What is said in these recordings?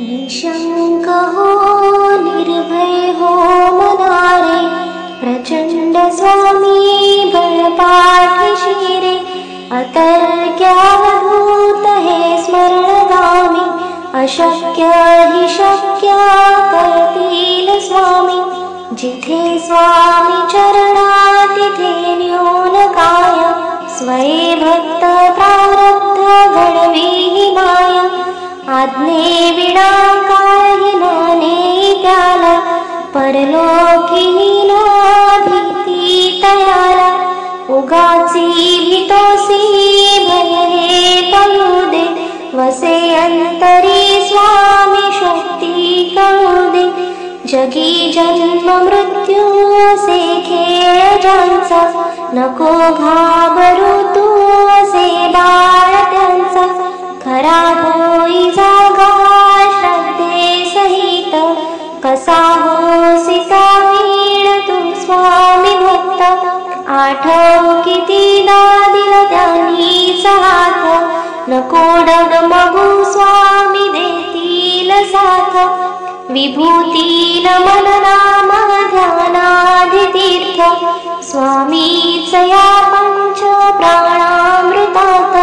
निशंक हो निर्भय हो मनारे, प्रचंड स्वामी बळपाठीशी रे. अतर्क्यावधूत हे स्मरणगामी, अशक्य हि शक्य करतील स्वामी. जिथे स्वामी चरणा तिथे न्यून काय, स्वये भक्त प्रारब्ध घडवी हि माया. आज्ञे विना काही नाने त्याला, परलोकी ना भीती तयाला. उगाची भीतोसी भय हे पळू दे, वसे अंतरी स्वामी शक्ती कळू दे. जगी जन्म मृत्यू असे खेळ ज्यांचा, नको घाबरू तू असे बाळ त्यांचा. खरा होई जागा श्रद्धे सहित, कसा होसी वीण तू स्वामी भक्त. आठव कितीदा दिला त्यांनीच हात, नको डगमगू स्वामी देतील साथ. विभूती नमन नाम ध्यानाधि तीर्थ, स्वामीच या पंच प्राणामृतात.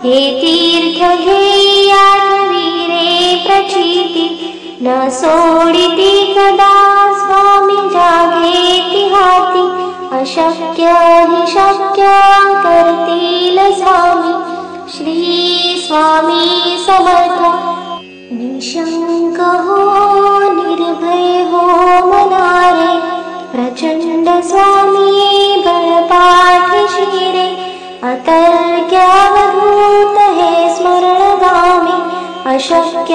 हे तीर्थ घेई आठवी रे प्रचिती, न सोडिती कदा स्वामी जागेती हाती. अशक्य हि शक्य करतील स्वामी, श्री स्वामी समर्थ. निशंक हो निर्भय हो मनारे, प्रचंड स्वामी बळपाठीशी रे. अतर्क्यावधूत हे स्मरणगामी, अशक्य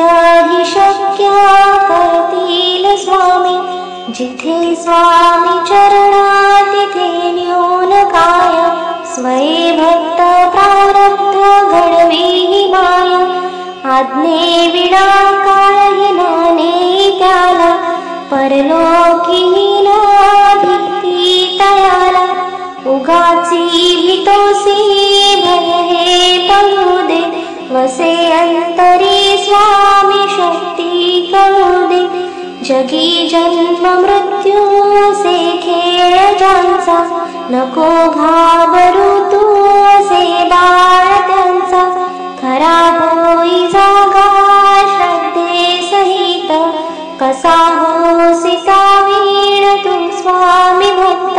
हि शक्य करतील स्वामी. जिथे स्वामी चरणा तिथे न्यून काय, स्वये भक्त प्रारब्ध घडवी हि माया. आज्ञे विना काही नाने त्याला, परलोकी ना भीती तयाला. उगाची भीतोसी भय हे पळू दे, वसे अंतरी स्वामी शक्ती कळू दे. जगी जन्म मृत्यू असे खेळ ज्यांचा, नको घाबरू तू असे बाळ त्यांचा. खरा होई जागा श्रद्धे सहित, कसा होसी वीण तू स्वामी भक्त.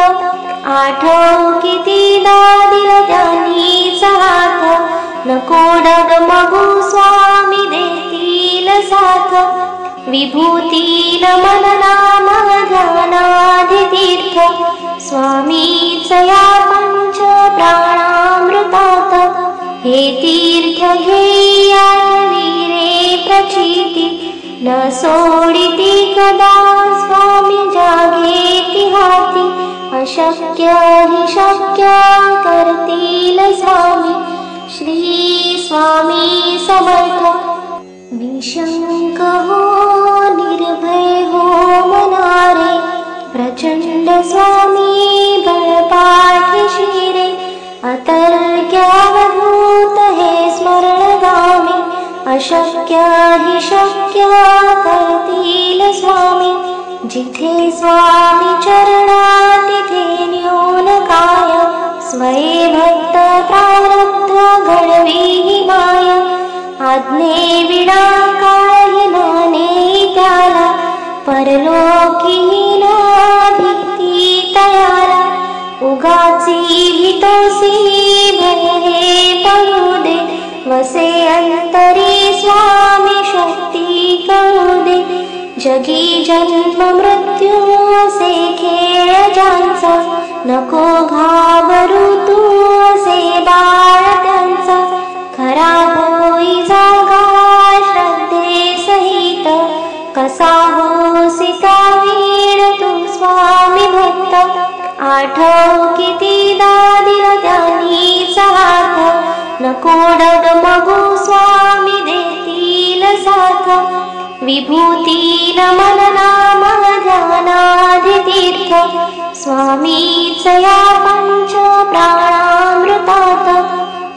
आठव कितीदा दिला त्यांनीच हात, नको डगमगू स्वामी देतील साथ. विभूती नमन नाम ध्यानाधि तीर्थ, स्वामीच या पंच प्राणामृतात. हे तीर्थ घेई आठवी रे प्रचिती, न सोडिती कदा स्वामी जागेती हाती. अशक्य हि शक्य करतील स्वामी, श्री स्वामी समर्थ. निशंक हो निर्भय हो मनारे, प्रचंड स्वामी बळपाठीशी रे. अतर्क्यावधूत हे स्मरणगामी, अशक्य हि शक्य करतील स्वामी. जिथे स्वामी चरणा तिथे न्यून काय, स्वये भक्त प्रारब्ध घडवी हि माया. आज्ञे विना काही नाने त्याला, परलोकी ना भीती तयाला. उगाची भीतोसी भय हे पळू दे, वसे अंतरी स्वामी शक्ती कळू दे. जगी जन्म मृत्यू असे खेळ ज्यांचा, नको घाबरू तू असे बाळ त्यांचा. खरा होई जागा श्रद्धे सहित, कसा होसी वीण तू स्वामी भक्त. आठव कितीदा दिला त्यांनीच हात, नको डगमगू स्वामी देतील साथ. विभूती नमन नाम ध्यानाधि तीर्थ, स्वामीच या पंच प्राणामृतात.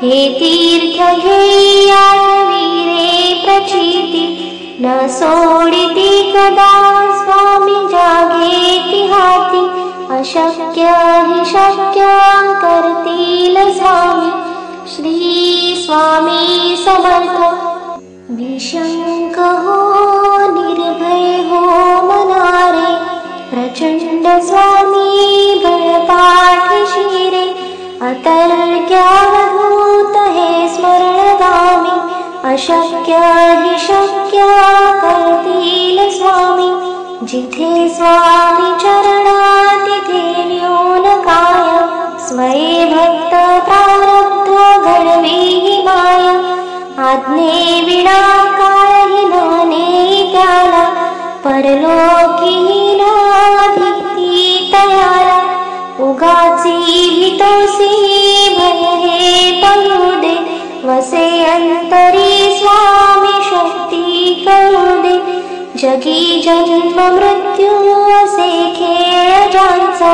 हे तीर्थ घेई आठवी रे प्रचिती, न सोडिती कदा स्वामी जागेती हाती अशक्य हि शक्य करतील स्वामी श्री स्वामी समर्थ निशंक हो निर्भय हो मनारे प्रचंड स्वामी बळपाठीशी रे अतर्क्यावधूत हे स्मरणगामी अशक्य हि शक्य करतील स्वामी जिथे स्वामी चरणा तिथे न्यून काय स्वये भक्त प्रारब्ध घडवी ही माया आज्ञे विना काळही नने त्याला परलोकी ना भीती तयाला उगाची भीतोसी भय हे पळू दे वसे अंतरी स्वामी शक्ती कळू दे जगी जन्म मृत्यू असे खेळ ज्यांचा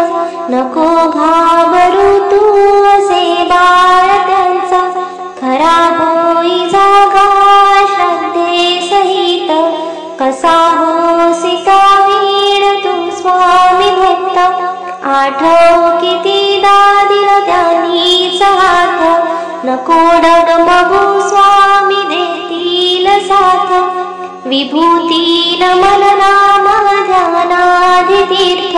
नको घाबरू तू असे बाळ त्यांचा खरा होई जागा श्रद्धे सहित कसा होसी कावीण तू स्वामी भक्त आठव कितीदा दिला त्यांनीच हात नको डगमगू स्वामी देतील साथ विभूती नमन नाम ध्यानाधि तीर्थ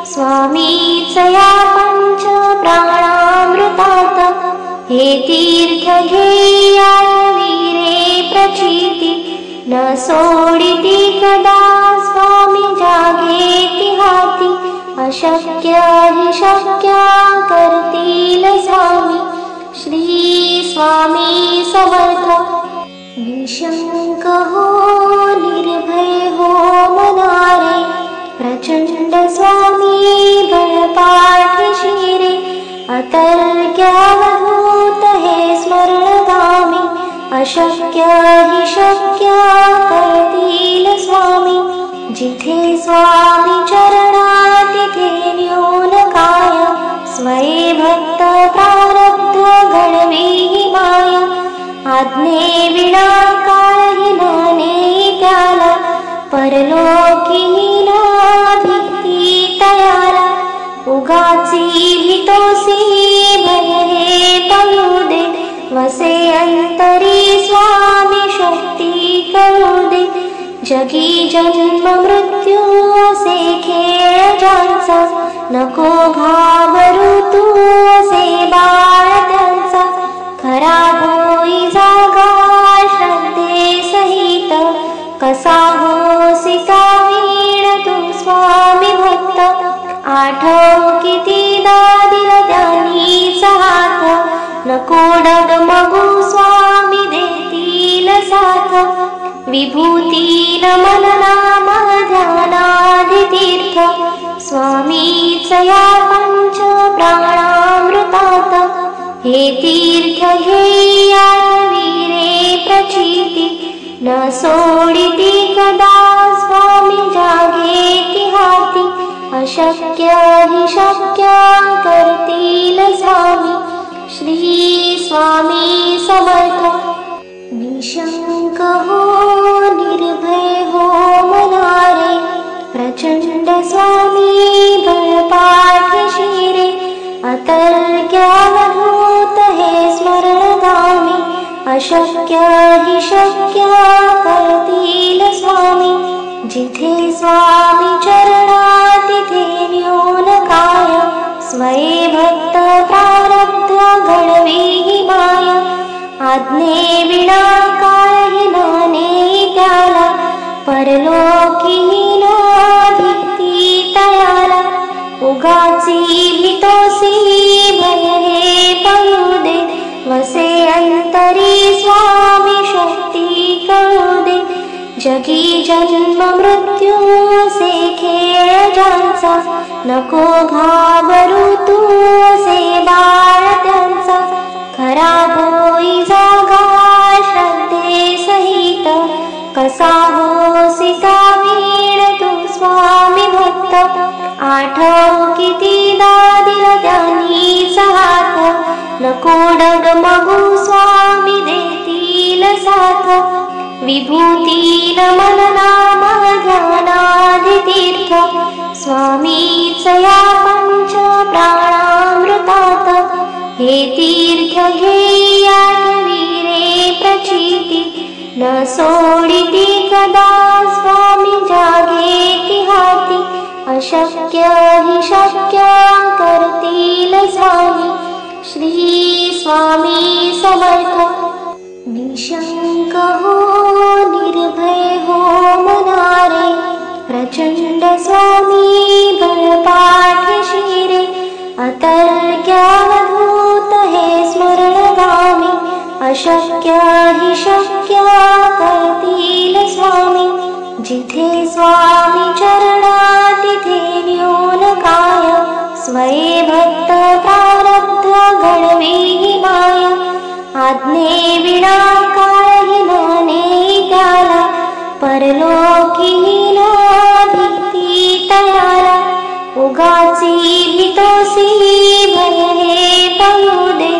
स्वामीच या पंच प्राणामृतात हे तीर्थ घेया वीरे प्रचिती न सोडिती कदा स्वामी जागेती हाती अशक्य हि शक्य करतील स्वामी श्री स्वामी समर्थ निशंक हो निर्भय हो मनारे प्रचंड स्वामी बळपाठीशी रे अतर्क्यावधूत हे स्मरणगामी अशक्य हि शक्य करतील स्वामी जिथे स्वामी चरणा तिथे न्यून काय स्वये भक्त प्रारब्ध घडवी ही माया आज्ञे विना काळही नने त्याला परलोकी ना भीती तयाला उगाची भीतोसी भय हे पळू दे वसे अंतरी स्वामी शक्ती कळू दे जगी जन्म मृत्यू असे खेळ ज्यांचा नको घाबरू तू असे बाळ त्यांचा खरा होई जागा श्रद्धे सहित कसा होसी कावीण तू स्वामी भक्त आठव कितीदा दिला त्यांनीच हात नको डगमगू स्वामी देतील साथ विभूती नमन नाम ध्यानाधि तीर्थ स्वामीच या पंच प्राणामृतात हे तीर्थ घेया वीरे प्रचिती न सोडिती कदा स्वामी जागेती हाती अशक्य हि शक्य करतील स्वामी श्री स्वामी समर्थ निशंक हो निर्भय हो मनारे प्रचंड स्वामी बळपाठीशी रे अतर्क्यावधूत हे स्मरणगामी अशक्य हि शक्य करतील स्वामी जिथे स्वामी चरणा तिथे न्यून काय स्वये भक्त प्रारब्ध घडवी ही माया आज्ञे विना काळही नने त्याला परलोकी ना भीती तयाला उगाची भीतोसी भय हे पळू दे वसे अंतरी स्वामी शक्ती कळू दे जगी जन्म मृत्यू असे खेळ ज्यांचा नको घाबरू तू असे बाळ त्यांचा खरा होई जागा श्रद्धे सहित कसा होसी कावीण तू स्वामी भक्त आठव कितीदा दिला त्यांनीच हात नको डगमगू स्वामी देतील साथ विभूती नमन नाम ध्यानादितीर्थ स्वामीच या पंच प्राणामृतात हे तीर्थ घेई आठवी प्रचिती न सोडिती कदा स्वामी जागे हाती अशक्य हि शक्य करतील स्वामी श्री स्वामी समर्थ निशंक हो निर्भय हो मनारे प्रचंड स्वामी बलपाठ शिरे अतर्क्यावधूत हे स्मरणगामी अशक्य हि शक्य करतील स्वामी जिथे स्वामी चरणा तिथे न्यून काय स्वये भक्त प्रारब्ध घडवी हि माया आज्ञे विना काही नाने त्याला परलोकी न भीती तयाला उगाची भीतोसी भय हे पळू दे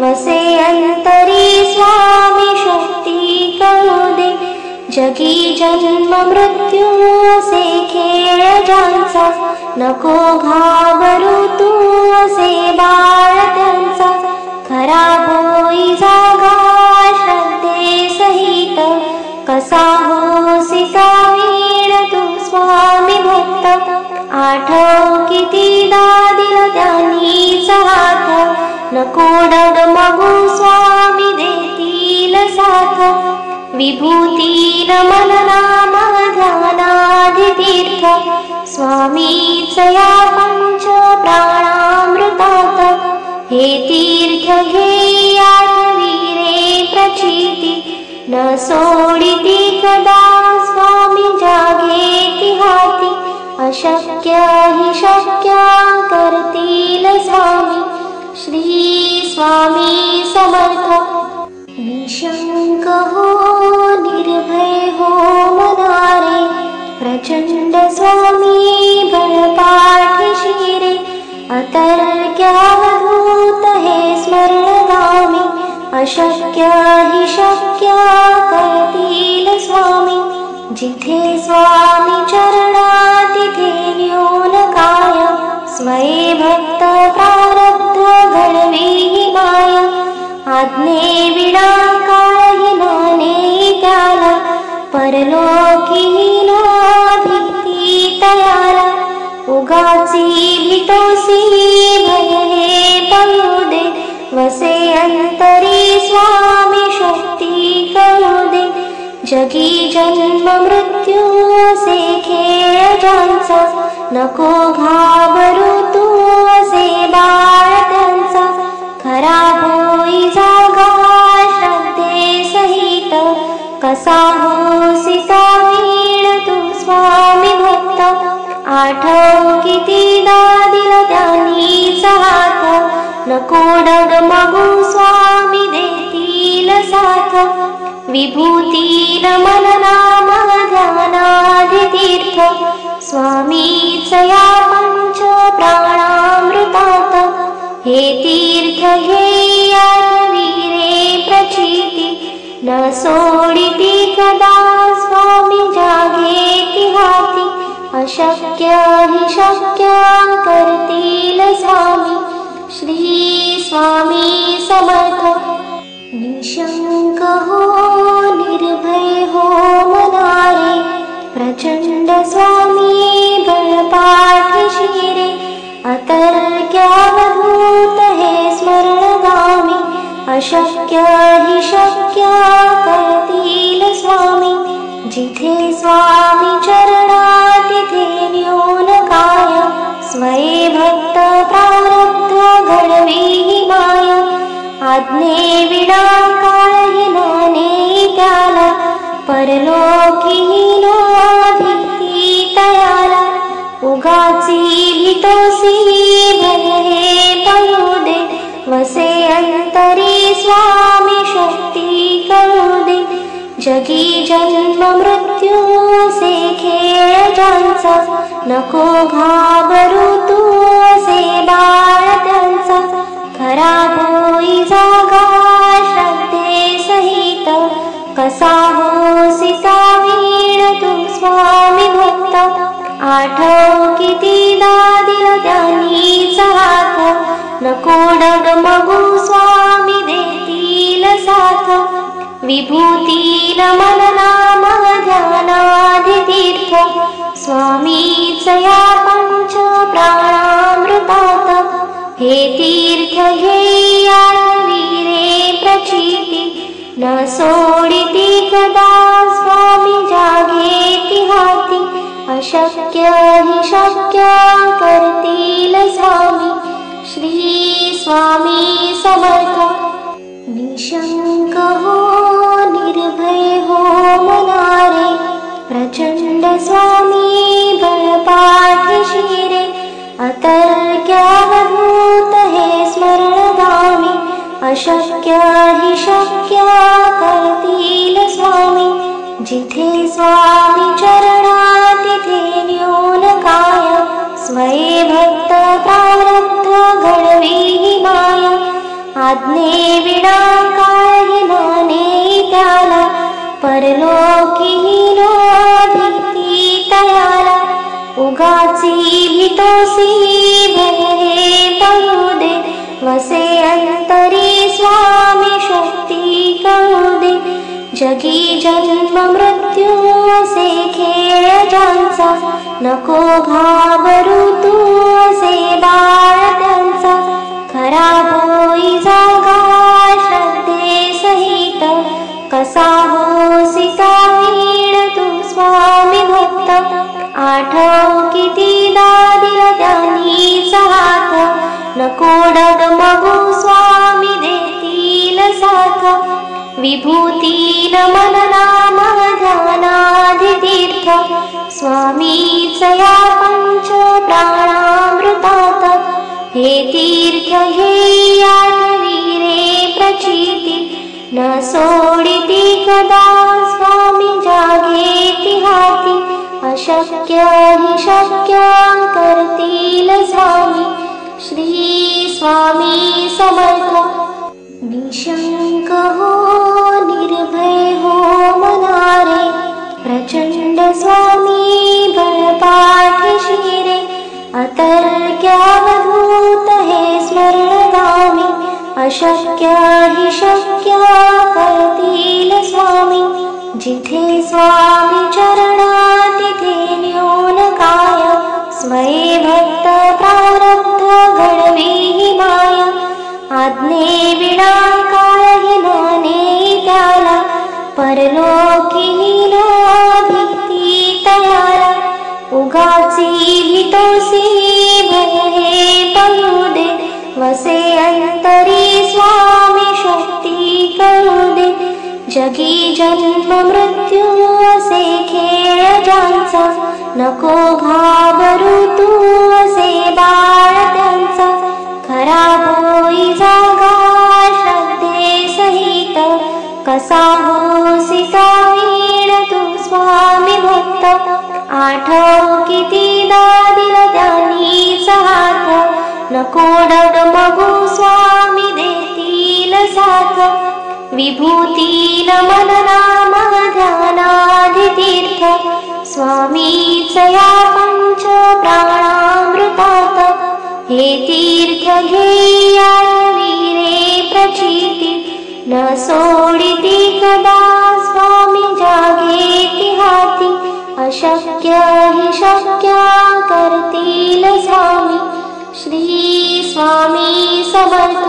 वसे अंतरी स्वामी शक्ती कळू दे जगी जन्म मृत्यू असे खेळ ज्यांचा नको घाबरू तू असे बाळ त्यांचा खरा होई जागा श्रद्धे सहित कसा होसी सावीण तू स्वामी भक्त आठव कितीदा दिला त्यांनीच हात नको डगमगू स्वामी देतील साथ विभूती नमन नाम ध्यानादितीर्थ स्वामीच या पंच प्राणामृतात हे तीर्थ घेई आठवी प्रचिती न सोडिती कदा स्वामी जागे हाती अशक्य हि शक्य करतील स्वामी श्री स्वामी समर्थ निशंक हो निर्भय हो मनारे प्रचंड स्वामी बलपाठ शिरे अतर्क्यावधूत हे स्मरणगामी अशक्य हि शक्य करतील स्वामी जिथे स्वामी चरणा तिथे न्यून काय स्वये भक्त प्रारब्ध घडवी हि माया आज्ञे विना काही नाने त्याला परलोकी न भीती तयाला उगाची भीतोसी भय हे पळू दे वसे अंतरी स्वामी शक्ती कळू दे जगी जन्म मृत्यू असे खेळ ज्यांचा नको घाबरू तू असे बाळ त्यांचा खरा होई जागा श्रद्धे सहित कसा होसी सावीण तू स्वामी भक्त आठव कितीदा दिला त्यांनीच हात नको डगमगू स्वामी देतील साथ विभूती नमन नाम ध्यानादितीर्थ स्वामीच या पंच प्राणामृतात हे तीर्थ घेई आठवी प्रचिती न सोडिती कदा स्वामी जागे हाती अशक्य हि शक्य करतील स्वामी श्री स्वामी समर्थ निशंक हो निर्भय हो मनारे प्रचंड स्वामी बलपाठ शिरे अतर्क्यावधूत हे स्मरणगामी अशक्य हि शक्य करतील स्वामी जिथे स्वामी चरणा तिथे न्यून काय स्वये भक्त प्रारब्ध घडवी हि माया आज्ञे विना काही नाने त्याला परलोकी न भीती तयाला उगाची भीतोसी भय हे पळू दे वसे अंतरी स्वामी शक्ती कळू दे जगी जन्म मृत्यू असे खेळ ज्यांचा नको घाबरू तू असे बाळ त्यांचा खरा होई जागा श्रद्धे सहित कसा हो भक्त. आठव कितीदा दिला त्यांनीच हात, नको डगमगू स्वामी देतील साथ. विभूती नमन नाम ध्यानाधि तीर्थ, स्वामीच या पंच प्राणामृतात. हे तीर्थ घेया वीरे प्रचिती, न सोडिती कदा स्वामी जागेती हाती. अशक्य हि शक्य करतील स्वामी, श्री स्वामी समर्थ. निशंक हो निर्भय हो मनारे, प्रचंड स्वामी बळपाठीशी रे. अतर्क्यावधूत हे स्मरणगामी, अशक्य हि शक्य करतील स्वामी. जिथे स्वामी चरणा तिथे न्यून काय, स्वये भक्त प्रारब्ध घडवी ही माया. आज्ञे विना काही नाने त्याला, परलोकी नो भीती तयाला. उगाची भीतोसी भय हे पडू दे, वसे अंतरी स्वामी शक्ती कळू दे. जगी जन्म मृत्यू असे खेळ ज्यांचा, नको घाबरू तू असे बाळ त्यांचा. खरा होई जागा श्रद्धे सहित, कसा होसी वीण तू स्वामी भक्त. आठव कितीदा दिला त्यांनीच हात, नको डगमगू स्वामी देतील साथ. विभूती नमन नाम ध्यानाधि तीर्थ, स्वामीच या पंच प्राणामृतात. हे तीर्थ घेया वीरे प्रचिती, न सोडिती कदा स्वामी जागेती हाती. अशक्य हि शक्य करतील स्वामी, श्री स्वामी समर्थ. निशंक हो निर्भय हो मनारे, प्रचंड स्वामी बळपाठीशी रे. अतर्क्यावधूत हे स्मरणगामी, अशक्य हि शक्य करतील स्वामी. जिथे स्वामी चरणा तिथे न्यून काय, स्वये भक्त प्रारब्ध घडवी ही माया. आज्ञे विना काही नाने त्याला, परलोकी नो भीती तयाला. उगाची भीतोसी भय हे पडू दे, वसे अंतरी स्वामी शक्ती कळू दे. जगी जन्म मृत्यू असे खेळ ज्यांचा, नको घाबरू तू असे बाळ त्यांचा. खरा होई जागा श्रद्धे सहित, कसा होसी वीण तू स्वामी भक्त. आठव कितीदा दिला त्यांनीच हात, नको डगमगू स्वामी देतील साथ. विभूती नमन नाम ध्यानाधि तीर्थ, स्वामीच या पंच प्राणामृतात. हे तीर्थ घेया वीरे प्रचिती, न सोडिती कदा स्वामी जागेती हाती. अशक्य हि शक्य करतील स्वामी, श्री स्वामी समर्थ.